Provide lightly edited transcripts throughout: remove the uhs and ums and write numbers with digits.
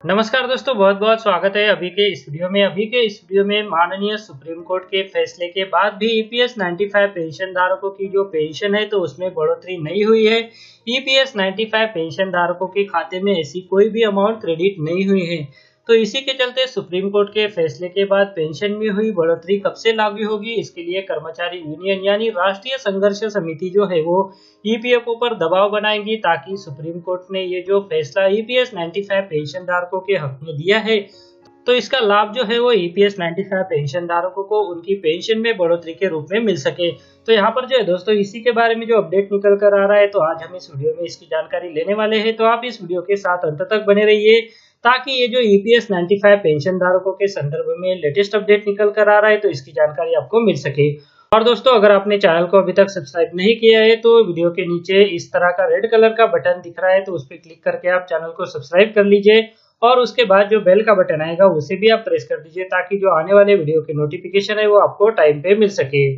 नमस्कार दोस्तों, बहुत बहुत स्वागत है अभी के इस वीडियो में माननीय सुप्रीम कोर्ट के फैसले के बाद भी ईपीएस 95 पेंशन धारकों की जो पेंशन है तो उसमें बढ़ोतरी नहीं हुई है। ईपीएस 95 पेंशन धारकों के खाते में ऐसी कोई भी अमाउंट क्रेडिट नहीं हुई है। तो इसी के चलते सुप्रीम कोर्ट के फैसले के बाद पेंशन में हुई बढ़ोतरी कब से लागू होगी, इसके लिए कर्मचारी यूनियन यानी राष्ट्रीय संघर्ष समिति जो है वो ईपीएफओ पर दबाव बनाएंगी, ताकि सुप्रीम कोर्ट ने ये जो फैसला ईपीएस 95 पेंशन धारकों के हक में दिया है तो इसका लाभ जो है वो ईपीएस 95 पेंशन धारकों को उनकी पेंशन में बढ़ोतरी के रूप में मिल सके। तो यहाँ पर जो है दोस्तों, इसी के बारे में जो अपडेट निकल कर आ रहा है तो आज हम इस वीडियो में इसकी जानकारी लेने वाले हैं। तो आप इस वीडियो के साथ अंत तक बने रहिए, ताकि ये जो ईपीएस 95 पेंशन धारकों के संदर्भ में लेटेस्ट अपडेट निकल कर आ रहा है तो इसकी जानकारी आपको मिल सके। और दोस्तों, अगर आपने चैनल को अभी तक सब्सक्राइब नहीं किया है तो वीडियो के नीचे इस तरह का रेड कलर का बटन दिख रहा है, तो उस पर क्लिक करके आप चैनल को सब्सक्राइब कर लीजिए और उसके बाद जो बेल का बटन आएगा उसे भी आप प्रेस कर दीजिए, ताकि जो आने वाले वीडियो के नोटिफिकेशन है वो आपको टाइम पे मिल सके।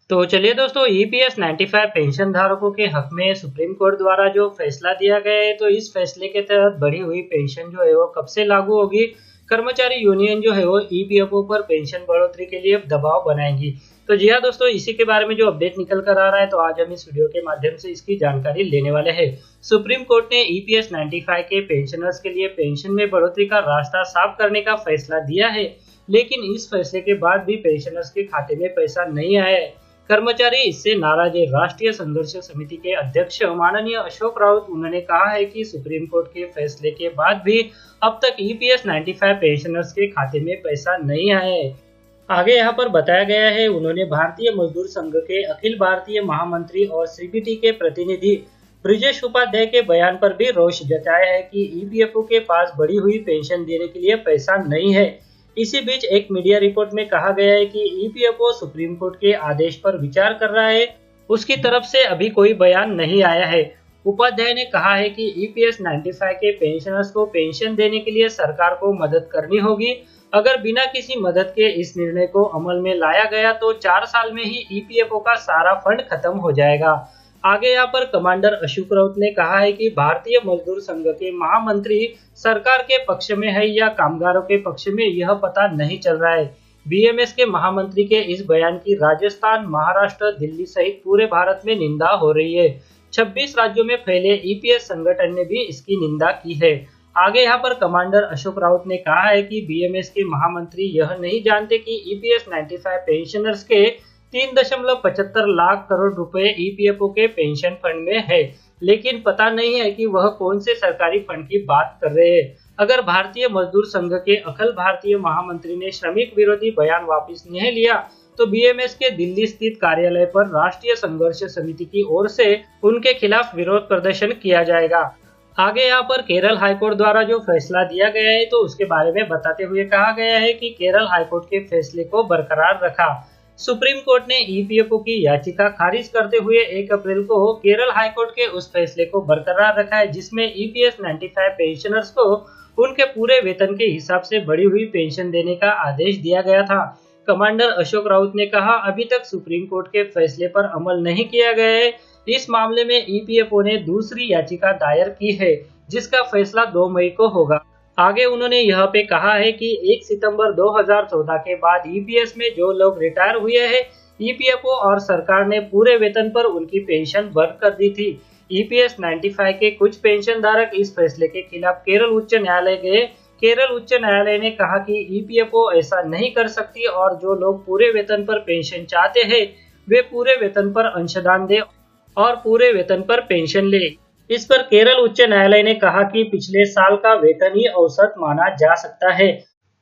तो चलिए दोस्तों, ईपीएस 95 पेंशन धारकों के हक में सुप्रीम कोर्ट द्वारा जो फैसला दिया गया है तो इस फैसले के तहत बढ़ी हुई पेंशन जो है वो कब से लागू होगी। कर्मचारी यूनियन जो है वो ईपीएफओ पर पेंशन बढ़ोतरी के लिए दबाव बनाएंगी। तो जी हाँ दोस्तों, इसी के बारे में जो अपडेट निकल कर आ रहा है तो आज हम इस वीडियो के माध्यम से इसकी जानकारी लेने वाले हैं। सुप्रीम कोर्ट ने ईपीएस 95 के पेंशनर्स के लिए पेंशन में बढ़ोतरी का रास्ता साफ करने का फैसला दिया है, लेकिन इस फैसले के बाद भी पेंशनर्स के खाते में पैसा नहीं आया है। कर्मचारी इससे नाराज है। राष्ट्रीय संघर्ष समिति के अध्यक्ष माननीय अशोक राउत, उन्होंने कहा है कि सुप्रीम कोर्ट के फैसले के बाद भी अब तक ईपीएस 95 पेंशनर्स के खाते में पैसा नहीं आया है। आगे यहाँ पर बताया गया है, उन्होंने भारतीय मजदूर संघ के अखिल भारतीय महामंत्री और सीबीटी के प्रतिनिधि ब्रिजेश उपाध्याय के बयान पर भी रोष जताया है कि ईपीएफओ के पास बढ़ी हुई पेंशन देने के लिए पैसा नहीं है। इसी बीच एक मीडिया रिपोर्ट में कहा गया है कि ईपीएफओ सुप्रीम कोर्ट के आदेश पर विचार कर रहा है, उसकी तरफ से अभी कोई बयान नहीं आया है। उपाध्याय ने कहा है कि ईपीएस 95 के पेंशनर्स को पेंशन देने के लिए सरकार को मदद करनी होगी। अगर बिना किसी मदद के इस निर्णय को अमल में लाया गया तो 4 साल में ही ईपीएफओ का सारा फंड खत्म हो जाएगा। आगे यहाँ पर कमांडर अशोक राउत ने कहा है कि भारतीय मजदूर संघ के महामंत्री सरकार के पक्ष में है या कामगारों के पक्ष में, यह पता नहीं चल रहा है। बीएमएस के महामंत्री के इस बयान की राजस्थान, महाराष्ट्र, दिल्ली सहित पूरे भारत में निंदा हो रही है। 26 राज्यों में फैले ईपीएस संगठन ने भी इसकी निंदा की है। आगे यहाँ पर कमांडर अशोक राउत ने कहा है कि बीएमएस के महामंत्री यह नहीं जानते कि ईपीएस 95 पेंशनर्स के 3.75 लाख करोड़ रुपए ईपीएफओ के पेंशन फंड में है, लेकिन पता नहीं है कि वह कौन से सरकारी फंड की बात कर रहे हैं। अगर भारतीय मजदूर संघ के अखिल भारतीय महामंत्री ने श्रमिक विरोधी बयान वापस नहीं लिया तो बीएमएस के दिल्ली स्थित कार्यालय पर राष्ट्रीय संघर्ष समिति की ओर से उनके खिलाफ विरोध प्रदर्शन किया जाएगा। आगे यहाँ पर केरल हाईकोर्ट द्वारा जो फैसला दिया गया है तो उसके बारे में बताते हुए कहा गया है कि केरल हाईकोर्ट के फैसले को बरकरार रखा। सुप्रीम कोर्ट ने ईपीएफओ की याचिका खारिज करते हुए 1 अप्रैल को केरल हाईकोर्ट के उस फैसले को बरकरार रखा है, जिसमें ईपीएस 95 पेंशनर्स को उनके पूरे वेतन के हिसाब से बढ़ी हुई पेंशन देने का आदेश दिया गया था। कमांडर अशोक राउत ने कहा, अभी तक सुप्रीम कोर्ट के फैसले पर अमल नहीं किया गया है। इस मामले में ईपीएफओ ने दूसरी याचिका दायर की है, जिसका फैसला 2 मई को होगा। आगे उन्होंने यह पे कहा है कि 1 सितंबर 2014 के बाद ईपीएस में जो लोग रिटायर हुए हैं, ईपीएफओ और सरकार ने पूरे वेतन पर उनकी पेंशन बंद कर दी थी। ईपीएस 95 के कुछ पेंशन धारक इस फैसले के खिलाफ केरल उच्च न्यायालय गए। केरल उच्च न्यायालय ने कहा कि ईपीएफओ ऐसा नहीं कर सकती और जो लोग पूरे वेतन पर पेंशन चाहते हैं वे पूरे वेतन पर अंशदान दे और पूरे वेतन पर पेंशन ले। इस पर केरल उच्च न्यायालय ने कहा कि पिछले साल का वेतन ही औसत माना जा सकता है।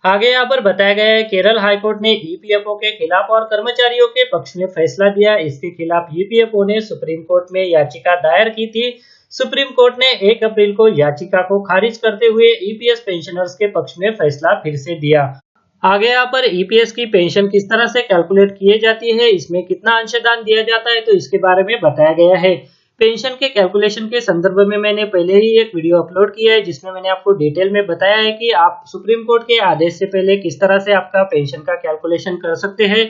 आगे यहाँ पर बताया गया है, केरल हाईकोर्ट ने ईपीएफओ के खिलाफ और कर्मचारियों के पक्ष में फैसला दिया। इसके खिलाफ ईपीएफओ ने सुप्रीम कोर्ट में याचिका दायर की थी। सुप्रीम कोर्ट ने 1 अप्रैल को याचिका को खारिज करते हुए ईपीएस पेंशनर्स के पक्ष में फैसला फिर से दिया। आगे यहाँ पर ईपीएस की पेंशन किस तरह से कैलकुलेट की जाती है, इसमें कितना अंशदान दिया जाता है, तो इसके बारे में बताया गया है। पेंशन के कैलकुलेशन के संदर्भ में मैंने पहले ही एक वीडियो अपलोड किया है, जिसमें मैंने आपको डिटेल में बताया है कि आप सुप्रीम कोर्ट के आदेश से पहले किस तरह से आपका पेंशन का कैलकुलेशन कर सकते हैं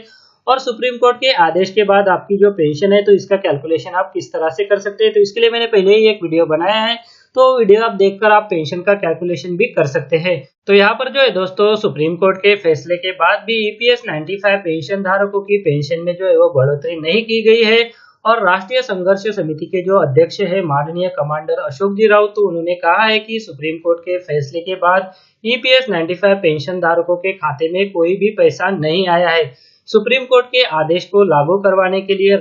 और सुप्रीम कोर्ट के आदेश के बाद आपकी जो पेंशन है तो इसका कैलकुलेशन आप किस तरह से कर सकते हैं, तो इसके लिए मैंने पहले ही एक वीडियो बनाया है, तो वीडियो आप देखकर आप पेंशन का कैलकुलेशन भी कर सकते हैं। तो यहाँ पर जो है दोस्तों सुप्रीम कोर्ट के फैसले के बाद भी ईपीएस 95 पेंशन धारकों की पेंशन में जो है वो बढ़ोतरी नहीं की गई है। और राष्ट्रीय संघर्ष समिति के जो अध्यक्ष है माननीय कमांडर अशोक जी राउत, तो उन्होंने कहा है कि सुप्रीम कोर्ट के फैसले के बाद ईपीएस 95 पेंशन धारकों के खाते में कोई भी पैसा नहीं आया है। सुप्रीम कोर्ट के आदेश को लागू करवाने के लिए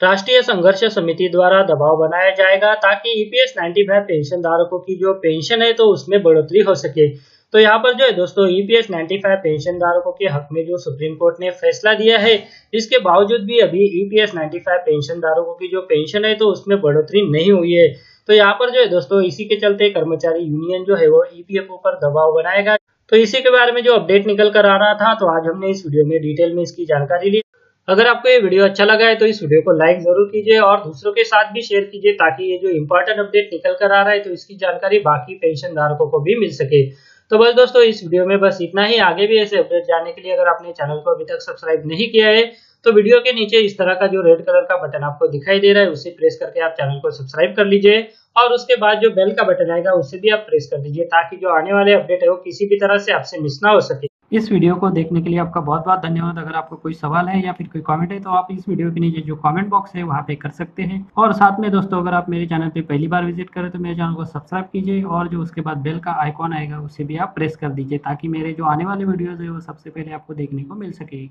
राष्ट्रीय संघर्ष समिति द्वारा दबाव बनाया जाएगा ताकि ईपीएस 95 पेंशन धारकों की जो पेंशन है तो उसमें बढ़ोतरी हो सके। तो यहाँ पर जो है दोस्तों ईपीएस 95 पेंशन धारकों के हक में जो सुप्रीम कोर्ट ने फैसला दिया है, इसके बावजूद भी अभी ईपीएस 95 पेंशन धारकों की जो पेंशन है तो उसमें बढ़ोतरी नहीं हुई है। तो यहाँ पर जो है दोस्तों इसी के चलते कर्मचारी यूनियन जो है वो ईपीएफओ पर दबाव बनाएगा। तो इसी के बारे में जो अपडेट निकल कर आ रहा था, तो आज हमने इस वीडियो में डिटेल में इसकी जानकारी ली। अगर आपको ये वीडियो अच्छा लगा है तो इस वीडियो को लाइक जरूर कीजिए और दूसरों के साथ भी शेयर कीजिए ताकि ये जो इम्पोर्टेंट अपडेट निकल कर आ रहा है तो इसकी जानकारी बाकी पेंशन धारकों को भी मिल सके। तो बस दोस्तों इस वीडियो में बस इतना ही। आगे भी ऐसे अपडेट जानने के लिए अगर आपने चैनल को अभी तक सब्सक्राइब नहीं किया है तो वीडियो के नीचे इस तरह का जो रेड कलर का बटन आपको दिखाई दे रहा है उसे प्रेस करके आप चैनल को सब्सक्राइब कर लीजिए और उसके बाद जो बेल का बटन आएगा उसे भी आप प्रेस कर दीजिए ताकि जो आने वाले अपडेट है वो किसी भी तरह से आपसे मिस ना हो सके। इस वीडियो को देखने के लिए आपका बहुत बहुत धन्यवाद। अगर आपको कोई सवाल है या फिर कोई कमेंट है तो आप इस वीडियो के नीचे जो कमेंट बॉक्स है वहाँ पे कर सकते हैं। और साथ में दोस्तों अगर आप मेरे चैनल पे पहली बार विजिट करें तो मेरे चैनल को सब्सक्राइब कीजिए और जो उसके बाद बेल का आइकॉन आएगा उसे भी आप प्रेस कर दीजिए ताकि मेरे जो आने वाले वीडियोज़ है वो सबसे पहले आपको देखने को मिल सके।